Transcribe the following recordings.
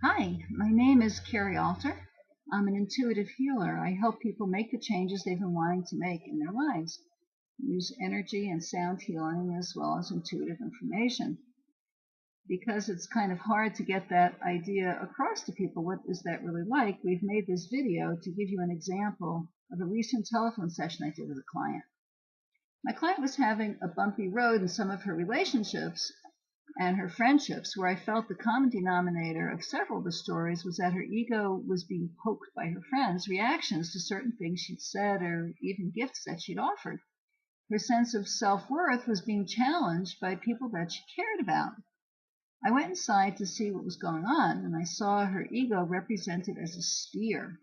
Hi, my name is Carrie Alter. I'm an intuitive healer. I help people make the changes they've been wanting to make in their lives. I use energy and sound healing as well as intuitive information. Because it's kind of hard to get that idea across to people, what is that really like, we've made this video to give you an example of a recent telephone session I did with a client. My client was having a bumpy road in some of her relationships and her friendships, where I felt the common denominator of several of the stories was that her ego was being poked by her friends' reactions to certain things she'd said or even gifts that she'd offered. Her sense of self-worth was being challenged by people that she cared about. I went inside to see what was going on, and I saw her ego represented as a sphere.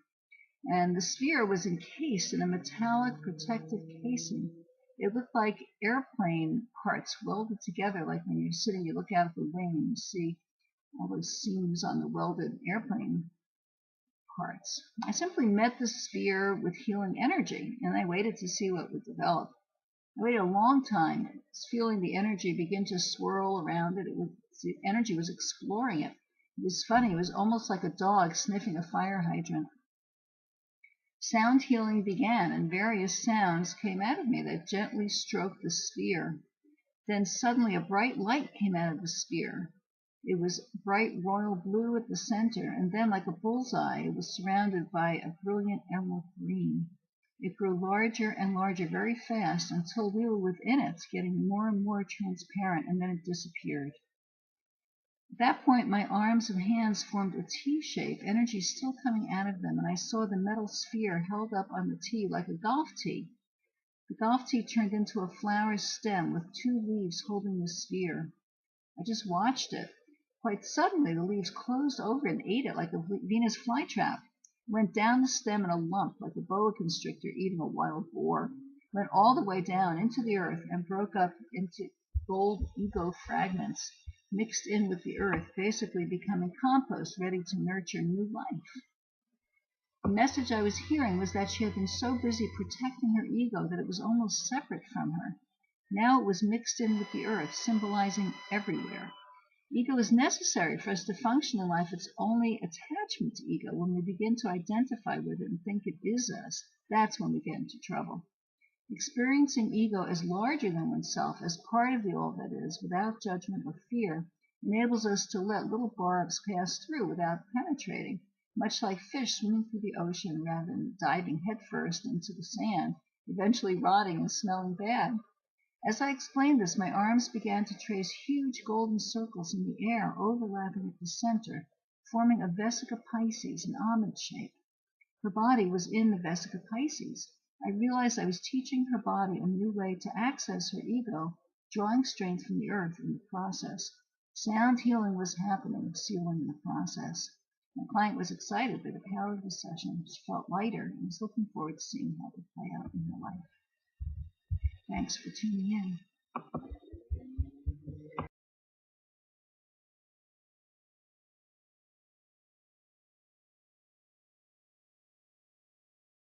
And the sphere was encased in a metallic protective casing. It looked like airplane parts welded together, like when you're sitting, you look out at the wing and you see all those seams on the welded airplane parts. I simply met the sphere with healing energy, and I waited to see what would develop. I waited a long time, feeling the energy begin to swirl around it. The energy was exploring it. It was funny. It was almost like a dog sniffing a fire hydrant. Sound healing began, and various sounds came out of me that gently stroked the sphere. Then suddenly a bright light came out of the sphere. It was bright royal blue at the center, and then like a bullseye, it was surrounded by a brilliant emerald green. It grew larger and larger very fast until we were within it, getting more and more transparent, and then it disappeared. At that point, my arms and hands formed a T shape, energy still coming out of them, and I saw the metal sphere held up on the T like a golf tee. The golf tee turned into a flower stem with two leaves holding the sphere. I just watched it. Quite suddenly, the leaves closed over and ate it like a Venus flytrap. It went down the stem in a lump like a boa constrictor eating a wild boar. It went all the way down into the earth and broke up into gold ego fragments, mixed in with the earth, basically becoming compost ready to nurture new life. The message I was hearing was that she had been so busy protecting her ego that it was almost separate from her. Now it was mixed in with the earth, symbolizing everywhere. Ego is necessary for us to function in life. It's only attachment to ego. When we begin to identify with it and think it is us, that's when we get into trouble. Experiencing ego as larger than oneself, as part of the all that is, without judgment or fear, enables us to let little barbs pass through without penetrating, much like fish swimming through the ocean rather than diving headfirst into the sand, eventually rotting and smelling bad. As I explained this, my arms began to trace huge golden circles in the air, overlapping at the center, forming a Vesica Pisces, an almond shape. Her body was in the Vesica Pisces. I realized I was teaching her body a new way to access her ego, drawing strength from the earth in the process. Sound healing was happening, sealing the process. My client was excited by the power of the session. She felt lighter and was looking forward to seeing how it would play out in her life. Thanks for tuning in.